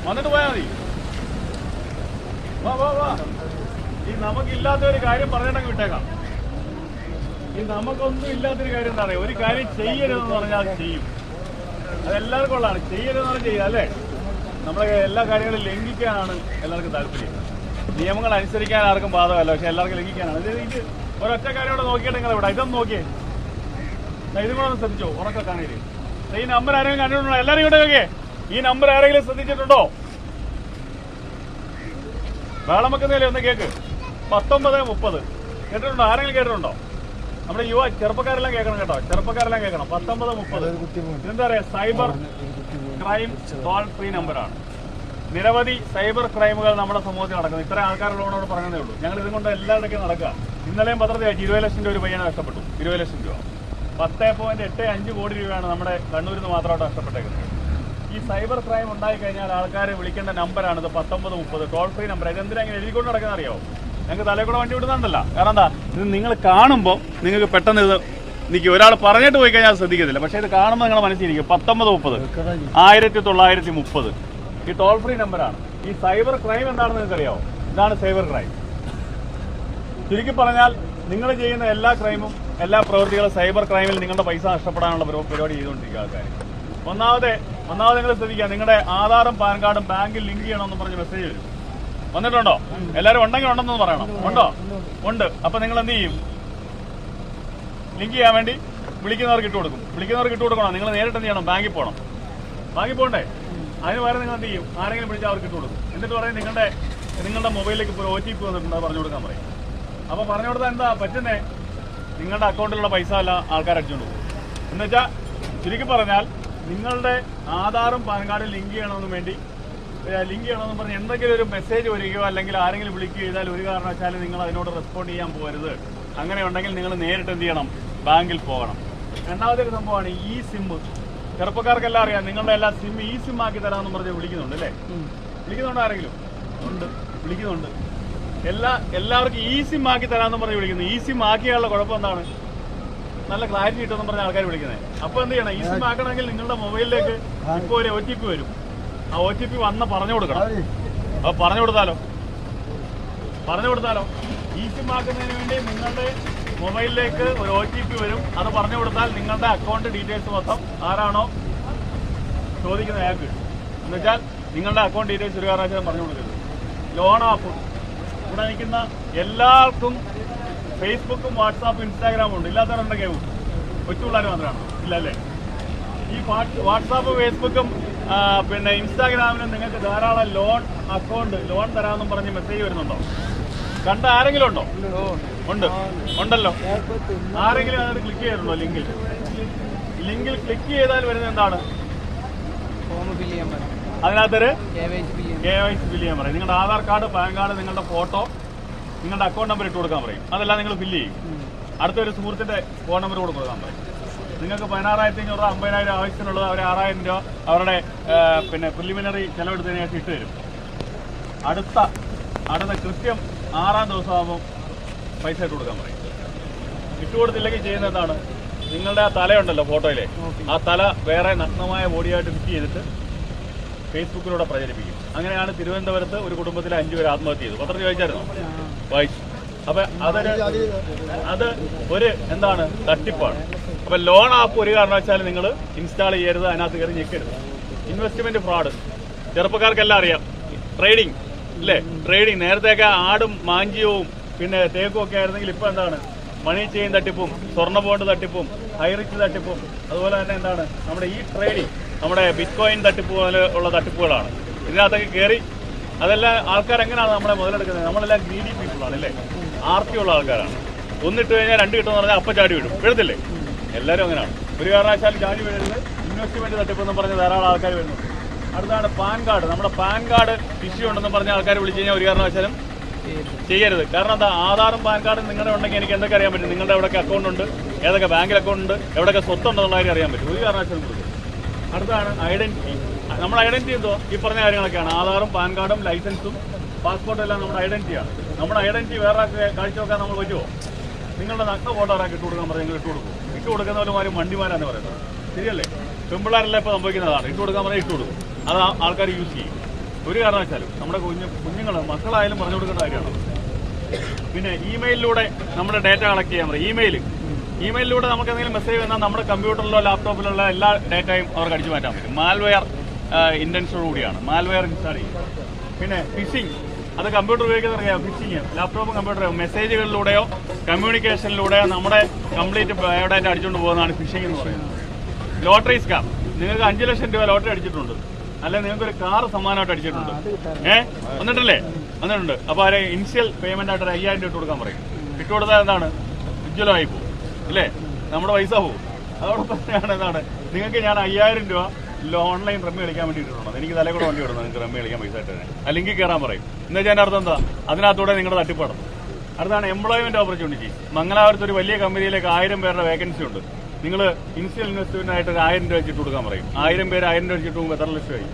വന്നിട്ട് പോയാൽ മതി. വാ വാ വാ. ഈ നമുക്കില്ലാത്ത ഒരു കാര്യം പറഞ്ഞിട്ടങ്ങ് വിട്ടേക്കാം. ഈ നമുക്കൊന്നും ഇല്ലാത്തൊരു കാര്യം എന്താ പറയുക, ഒരു കാര്യം ചെയ്യരുതെന്ന് പറഞ്ഞാൽ അത് ചെയ്യും. അതെല്ലാവർക്കും ഉള്ളതാണ്. ചെയ്യരുതെന്ന് പറഞ്ഞാൽ ചെയ്യുക അല്ലേ. നമ്മളെ എല്ലാ കാര്യങ്ങളും ലംഘിക്കാനാണ് എല്ലാവർക്കും താല്പര്യം. നിയമങ്ങൾ അനുസരിക്കാൻ ആർക്കും ബാധകമല്ല, പക്ഷെ എല്ലാവർക്കും ലംഘിക്കാനാണ്. ഇത് ഒരൊറ്റ കാര്യം കൂടെ നോക്കിയിട്ട് നിങ്ങൾ ഇവിടെ ഇതൊന്നും നോക്കിയേ, ഇതും കൂടെ ഒന്ന് ശ്രദ്ധിച്ചോ. ഉറക്കെ കാണരുത്. ഈ നമ്പർ ആരെങ്കിലും കണ്ടിട്ടുണ്ടോ? എല്ലാവരും ഇവിടെ നോക്കിയേ. ഈ നമ്പർ ആരെങ്കിലും ശ്രദ്ധിച്ചിട്ടുണ്ടോ? വേളം വെക്കുന്നതിലേ ഒന്ന് കേക്ക്. 1930 കേട്ടിട്ടുണ്ടോ? ആരെങ്കിലും കേട്ടിട്ടുണ്ടോ? നമ്മുടെ ചെറുപ്പക്കാരെല്ലാം കേൾക്കണം കേട്ടോ, ചെറുപ്പക്കാരെല്ലാം കേൾക്കണം. 1930 ഇതെന്താ പറയാ, സൈബർ ക്രൈം ടോൾ ഫ്രീ നമ്പറാണ്. നിരവധി സൈബർ ക്രൈമുകൾ നമ്മുടെ സമൂഹത്തിൽ നടക്കുന്നു. ഇത്ര ആൾക്കാരുള്ളവരോട് പറഞ്ഞതേ ഉള്ളൂ. ഞങ്ങൾ ഇതുകൊണ്ട് എല്ലായിടയ്ക്കും നടക്കുക. ഇന്നലെയും പത്രത്തിൽ 20 ലക്ഷം രൂപ ഒരു പയ്യനെ നഷ്ടപ്പെട്ടു. 20 ലക്ഷം രൂപ, 10.85 കോടി രൂപയാണ് നമ്മുടെ കണ്ണൂരിൽ നിന്ന് മാത്രമായിട്ട് നഷ്ടപ്പെട്ടേക്കുന്നത്. ഈ സൈബർ ക്രൈം ഉണ്ടായിക്കഴിഞ്ഞാൽ ആൾക്കാരെ വിളിക്കേണ്ട നമ്പറാണിത് 1930 ടോൾ ഫ്രീ നമ്പർ. ഇതെന്തിനാ ഇങ്ങനെ എഴുതിക്കൊണ്ട് നടക്കുന്ന അറിയാമോ? ഞങ്ങൾക്ക് തലയിൽ കൂടെ വണ്ടി വിടുന്നുണ്ടല്ല. കാരണം എന്താ, ഇത് നിങ്ങൾ കാണുമ്പോൾ നിങ്ങൾക്ക് പെട്ടെന്ന് ഇത് നിൽക്കും. ഒരാൾ പറഞ്ഞിട്ട് പോയി കഴിഞ്ഞാൽ ശ്രദ്ധിക്കത്തില്ല, പക്ഷേ ഇത് കാണുമ്പോൾ നിങ്ങൾ മനസ്സിലിരിക്കും. 1930 1930 ഈ ടോൾ ഫ്രീ നമ്പറാണ്. ഈ സൈബർ ക്രൈം എന്താണെന്ന് നിങ്ങൾക്ക് അറിയാമോ? ഇതാണ് സൈബർ ക്രൈം. ചുരുക്കി പറഞ്ഞാൽ നിങ്ങൾ ചെയ്യുന്ന എല്ലാ ക്രൈമും, എല്ലാ പ്രവൃത്തികളും സൈബർ ക്രൈമിൽ നിങ്ങളുടെ പൈസ നഷ്ടപ്പെടാനുള്ള പരിപാടി ചെയ്തുകൊണ്ടിരിക്കുക ആൾക്കാർ. ഒന്നാമത് നിങ്ങൾ ശ്രദ്ധിക്കുക, നിങ്ങളുടെ ആധാറും പാൻ കാർഡും ബാങ്കിൽ ലിങ്ക് ചെയ്യണമെന്ന് പറഞ്ഞ് മെസ്സേജ് വരും. വന്നിട്ടുണ്ടോ? എല്ലാവരും ഉണ്ടെങ്കിൽ ഉണ്ടെന്ന് പറയണം. ഉണ്ടോ? ഉണ്ട്. അപ്പൊ നിങ്ങൾ എന്ത് ചെയ്യും? ലിങ്ക് ചെയ്യാൻ വേണ്ടി വിളിക്കുന്നവർക്ക് ഇട്ട് കൊടുക്കും. വിളിക്കുന്നവർക്ക് ഇട്ട് കൊടുക്കണം. നിങ്ങൾ നേരിട്ട് എന്ത് ചെയ്യണം? ബാങ്കിൽ പോകണം. ബാങ്കിൽ പോകണ്ടേ? അതിന് പകരം നിങ്ങൾ എന്ത് ചെയ്യും? ആരെങ്കിലും വിളിച്ചാൽ അവർക്ക് ഇട്ട് കൊടുക്കും. എന്നിട്ട് പറയും നിങ്ങളുടെ മൊബൈലിലേക്ക് ഇപ്പോൾ OTP വന്നിട്ടുണ്ട്, പറഞ്ഞു കൊടുക്കാൻ പറയും. അപ്പൊ പറഞ്ഞു കൊടുത്താൽ എന്താ പറ്റുന്നേ? നിങ്ങളുടെ അക്കൗണ്ടിലുള്ള പൈസ എല്ലാം ആൾക്കാർ അടിച്ചുകൊണ്ട് പോകും. എന്നുവെച്ചാൽ ചുരുക്കി പറഞ്ഞാൽ നിങ്ങളുടെ ആധാറും പാൻ കാർഡും ലിങ്ക് ചെയ്യണമെന്ന് പറഞ്ഞ് എന്തെങ്കിലും ഒരു മെസ്സേജ് വരികയോ അല്ലെങ്കിൽ ആരെങ്കിലും വിളിക്കുകയോ ചെയ്താൽ ഒരു കാരണവശാലും നിങ്ങൾ അതിനോട് റെസ്പോണ്ട് ചെയ്യാൻ പോകരുത്. അങ്ങനെ ഉണ്ടെങ്കിൽ നിങ്ങൾ നേരിട്ട് എന്ത് ചെയ്യണം? ബാങ്കിൽ പോകണം. രണ്ടാമത്തെ ഒരു സംഭവമാണ് ഈ സിം. ചെറുപ്പക്കാർക്കെല്ലാം അറിയാം, നിങ്ങളുടെ എല്ലാ സിം ഈ സിം ആക്കി തരാമെന്ന് പറഞ്ഞ് വിളിക്കുന്നുണ്ട് അല്ലേ? വിളിക്കുന്നുണ്ട് ആരെങ്കിലും? ഉണ്ട്, വിളിക്കുന്നുണ്ട്. എല്ലാവർക്കും ഈ സിം ആക്കി തരാമെന്ന് പറഞ്ഞ് വിളിക്കുന്നു. ഈ സിം ആക്കിയാലുള്ള കുഴപ്പം എന്താണ്? നല്ല ക്ലാരിറ്റി കിട്ടുമെന്ന് പറഞ്ഞ ആൾക്കാർ വിളിക്കുന്നത്. അപ്പൊ എന്ത് ചെയ്യണം? ഈ സിം ആക്കണമെങ്കിൽ നിങ്ങളുടെ മൊബൈലിലേക്ക് ഇപ്പോൾ ഒരു OTP വരും. ആ OTP വന്ന് പറഞ്ഞു കൊടുക്കണം. അപ്പൊ പറഞ്ഞു കൊടുത്താലോ ഈ സിം ആക്കുന്നതിന് വേണ്ടി നിങ്ങളുടെ മൊബൈലിലേക്ക് ഒരു OTP വരും. അത് പറഞ്ഞു കൊടുത്താൽ നിങ്ങളുടെ അക്കൗണ്ട് ഡീറ്റെയിൽസ് മൊത്തം ആരാണോ ചോദിക്കുന്ന അയാൾക്ക്, എന്നുവെച്ചാൽ നിങ്ങളുടെ അക്കൗണ്ട് ഡീറ്റെയിൽസ് ഒരു കാരണവശാലും പറഞ്ഞു കൊടുക്കരുത്. ലോൺ ആപ്പ് ഇവിടെ നിൽക്കുന്ന എല്ലാവർക്കും ഫേസ്ബുക്കും വാട്സാപ്പും ഇൻസ്റ്റാഗ്രാമും ഉണ്ട്. ഇല്ലാത്തവരുണ്ടെങ്കിൽ കൊച്ചു പിള്ളേർ മാത്രമാണ് ഇല്ല അല്ലേ? ഈ വാട്സാപ്പ് ഫേസ്ബുക്കും പിന്നെ ഇൻസ്റ്റാഗ്രാമിനും നിങ്ങൾക്ക് ധാരാളം ലോൺ തരാമെന്നും പറഞ്ഞ് മെസ്സേജ് വരുന്നുണ്ടോ? കണ്ട ആരെങ്കിലും ഉണ്ടോ? ഉണ്ടല്ലോ. ആരെങ്കിലും അതിനകത്ത് ക്ലിക്ക് ചെയ്തിട്ടുണ്ടോ? ലിങ്കിൽ ക്ലിക്ക് ചെയ്താൽ വരുന്നത് എന്താണ്? അതിനകത്തൊരു KYC ഫില്ല് ചെയ്യാൻ പറയും. നിങ്ങളുടെ ആധാർ കാർഡ്, പാൻ കാർഡ്, നിങ്ങളുടെ ഫോട്ടോ, നിങ്ങളുടെ അക്കൗണ്ട് നമ്പർ ഇട്ട് കൊടുക്കാൻ പറയും. അതെല്ലാം നിങ്ങൾ ഫില്ല് ചെയ്യും. അടുത്തൊരു സുഹൃത്തിന്റെ ഫോൺ നമ്പർ കൊടുക്കാൻ പറയും. നിങ്ങൾക്ക് 16,500 രൂപ 50,000 ആവശ്യത്തിനുള്ളത് അവർ 6,000 രൂപ അവരുടെ പിന്നെ പ്രിലിമിനറി ചെലവെടുത്തതിന് ശേഷം ഇട്ട് തരും. അടുത്ത കൃത്യം 6-ാം ദിവസമാകുമ്പോൾ പൈസ ഇട്ട് കൊടുക്കാൻ പറയും. ഇട്ടുകൊടുത്തില്ലെങ്കിൽ ചെയ്യുന്ന എന്താണ്? നിങ്ങളുടെ ആ തലയുണ്ടല്ലോ ഫോട്ടോയിലെ, ആ തല വേറെ നഗ്നമായ ബോഡിയായിട്ട് ഫിറ്റ് ചെയ്തിട്ട് ഫേസ്ബുക്കിലൂടെ പ്രചരിപ്പിക്കും. അങ്ങനെയാണ് തിരുവനന്തപുരത്ത് ഒരു കുടുംബത്തിലെ 5 പേര് ആത്മഹത്യ ചെയ്തു. പത്രത്തിൽ വായിച്ചായിരുന്നോ? വായിച്ചു. അപ്പൊ അത് ഒരു എന്താണ്? തട്ടിപ്പാണ്. അപ്പൊ ലോൺ ആപ്പ് ഒരു കാരണവശാലും നിങ്ങൾ ഇൻസ്റ്റാൾ ചെയ്യരുത്, അതിനകത്ത് കയറി ഞെക്കരുത്. ഇൻവെസ്റ്റ്മെന്റ് ഫ്രോഡ് ചെറുപ്പക്കാർക്കെല്ലാം അറിയാം. ട്രേഡിംഗ് അല്ലേ? ട്രേഡിംഗ് നേരത്തെയൊക്കെ ആടും മാഞ്ചിയവും പിന്നെ തേക്കും ഒക്കെ ആയിരുന്നെങ്കിൽ ഇപ്പൊ എന്താണ്? മണി ചെയിൻ തട്ടിപ്പും, സ്വർണ്ണ ബോണ്ട് തട്ടിപ്പും, ഹൈറിച്ച് തട്ടിപ്പും, അതുപോലെ തന്നെ എന്താണ് നമ്മുടെ ഈ ട്രേഡിംഗ്, നമ്മുടെ ബിറ്റ്കോയിൻ തട്ടിപ്പ് പോലെ ഉള്ള തട്ടിപ്പുകളാണ്. ഇതിനകത്തൊക്കെ കയറി അതെല്ലാം ആൾക്കാരെങ്ങനെയാണ് നമ്മളെ മുതലെടുക്കുന്നത്? നമ്മളെല്ലാം ഗ്രീഡി പീപ്പിളാണ് അല്ലേ? ആർത്തിയുള്ള ആൾക്കാരാണ്. ഒന്നിട്ട് കഴിഞ്ഞാൽ 2 കിട്ടുമെന്ന് പറഞ്ഞാൽ അപ്പം ചാടി വിടും. വീഴത്തില്ലേ? എല്ലാവരും അങ്ങനെയാണ്. ഒരു കാരണവശാലും ചാടി വീഴരുത്. ഇൻവെസ്റ്റ്മെന്റ് തട്ടിപ്പെന്ന് പറഞ്ഞ് ധാരാളം ആൾക്കാർ വരുന്നുണ്ട്. അടുത്താണ് പാൻ കാർഡ്. നമ്മുടെ പാൻ കാർഡ് ഇഷ്യൂ ഉണ്ടെന്ന് പറഞ്ഞ ആൾക്കാർ വിളിച്ചു കഴിഞ്ഞാൽ ഒരു കാരണവശാലും ചെയ്യരുത്. കാരണം എന്താ? ആധാറും പാൻ കാർഡും നിങ്ങളുടെ ഉണ്ടെങ്കിൽ എനിക്ക് എന്തൊക്കെ അറിയാൻ പറ്റും? നിങ്ങളുടെ എവിടെയൊക്കെ അക്കൗണ്ട് ഉണ്ട്, ഏതൊക്കെ ബാങ്കിൽ അക്കൗണ്ട് ഉണ്ട്, എവിടെയൊക്കെ സ്വത്തുണ്ടെന്നുള്ള കാര്യം അറിയാൻ പറ്റും. ഒരു കാരണവശാലും കൊടുക്കും. അടുത്താണ് ഐഡന്റിറ്റി. നമ്മുടെ ഐഡന്റിറ്റി എന്തോ? ഈ പറഞ്ഞ കാര്യങ്ങളൊക്കെയാണ്. ആധാറും പാൻ കാർഡും ലൈസൻസും പാസ്പോർട്ടും എല്ലാം നമ്മുടെ ഐഡന്റിറ്റിയാണ്. നമ്മുടെ ഐഡന്റിറ്റി വേറെ കാഴ്ചവെക്കാൻ നമ്മൾ പറ്റുമോ? നിങ്ങളുടെ നഗ്ന ഫോട്ടോ ആക്കി ഇട്ട് കൊടുക്കാൻ പറഞ്ഞാൽ നിങ്ങൾ ഇട്ട് കൊടുക്കും. ഇട്ട് കൊടുക്കുന്നവരുമാരും വണ്ടിമാരാന്ന് പറയുന്നത് ശരിയല്ലേ? പെമ്പിള്ളാരെല്ലാം ഇപ്പോൾ സംഭവിക്കുന്നതാണ്. ഇട്ട് കൊടുക്കാൻ പറഞ്ഞാൽ ഇട്ട് കൊടുക്കും. അത് ആൾക്കാർ യൂസ് ചെയ്യും. ഒരു കാരണവശാലും നമ്മുടെ കുഞ്ഞുങ്ങൾ മക്കളായാലും പറഞ്ഞു കൊടുക്കേണ്ട കാര്യമാണ്. പിന്നെ ഇമെയിലിലൂടെ നമ്മുടെ ഡേറ്റ കളക്ട് ചെയ്യാൻ പറയും. ഇമെയിലിലൂടെ നമുക്ക് എന്തെങ്കിലും മെസ്സേജ് വന്നാൽ നമ്മുടെ കമ്പ്യൂട്ടറിലോ ലാപ്ടോപ്പിലുള്ള എല്ലാ ഡേറ്റയും അവർക്ക് അടിച്ചു മാറ്റാൻ പറ്റും. മാൽവെയർ ഇന്റൻഷനോടുകൂടിയാണ് മാൽവെയർ ഇൻസ്റ്റാൾ ചെയ്യുന്നത്. പിന്നെ ഫിഷിംഗ്, അത് കമ്പ്യൂട്ടർ ഉപയോഗിക്കുന്നറിയാം. ഫിഷിംഗ് ലാപ്ടോപ്പും കമ്പ്യൂട്ടറോ മെസ്സേജുകളിലൂടെയോ കമ്മ്യൂണിക്കേഷനിലൂടെയോ നമ്മുടെ കംപ്ലീറ്റ് ബയോഡാറ്റ അടിച്ചുകൊണ്ട് പോകുന്നതാണ് ഫിഷിംഗ് എന്ന് പറയുന്നത്. ലോട്ടറി സ്കാം, നിങ്ങൾക്ക് 5 ലക്ഷം രൂപ ലോട്ടറി അടിച്ചിട്ടുണ്ട്, അല്ലെ നിങ്ങൾക്കൊരു കാർ സമ്മാനമായിട്ട് അടിച്ചിട്ടുണ്ട്, വന്നിട്ടുണ്ട്. അപ്പൊ അവരെ ഇനിഷ്യൽ പേയ്മെന്റ് ആയിട്ട് 5000 രൂപ ഇട്ട് കൊടുക്കാൻ പറയും. ഇട്ട് കൊടുത്താൽ എന്താണ്, ഉജ്ജ്വലമായി പോകും അല്ലേ, നമ്മുടെ പൈസ പോകും. അതോടൊപ്പം തന്നെയാണ് എന്താണ്, നിങ്ങൾക്ക് ഞാൻ 5000 രൂപ ഓൺലൈൻ റമ്മി കളിക്കാൻ വേണ്ടി ഇട്ടിട്ടുണ്ട്, എനിക്ക് തലകൂടെ വണ്ടി വിടുന്നത്, നിങ്ങൾക്ക് റമ്മി കളിക്കാൻ പൈസ ഇട്ട് തന്നെ അല്ലെങ്കിൽ കയറാൻ പറയും. എന്ന് വെച്ചാൽ അർത്ഥം എന്താ, അതിനകത്തൂടെ നിങ്ങളുടെ തട്ടിപ്പാടം. അടുത്താണ് എംപ്ലോയ്മെന്റ് ഓപ്പർച്യൂണിറ്റി. മംഗലാപുരത്ത് ഒരു വലിയ കമ്പനിയിലേക്ക് 1000 പേരുടെ വേക്കൻസി ഉണ്ട്. നിങ്ങൾ ഇനിഷ്യൽ ഇൻവെസ്റ്റ്മെന്റ് ആയിട്ട് 1000 രൂപ വെച്ചിട്ട് കൊടുക്കാൻ പറയും. 1000 പേര് 1000 രൂപ വെച്ചിട്ട് പോകുമ്പോൾ എത്ര ലക്ഷമായി?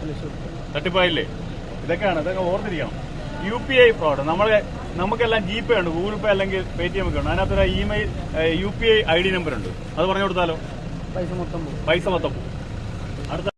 തട്ടിപ്പായില്ലേ? ഇതൊക്കെ ഓർത്തിരിക്കണം. UPI ഫ്രോഡ്, നമുക്കെല്ലാം GPay ഉണ്ട്, ഗൂഗിൾ പേ അല്ലെങ്കിൽ Paytm ഒക്കെ ഉണ്ട്. അതിനകത്തൊരു ഇമെയിൽ UPI ID നമ്പർ ഉണ്ട്, അത് പറഞ്ഞു കൊടുത്താലോ പൈസ മൊത്തം പോകും. അടുത്ത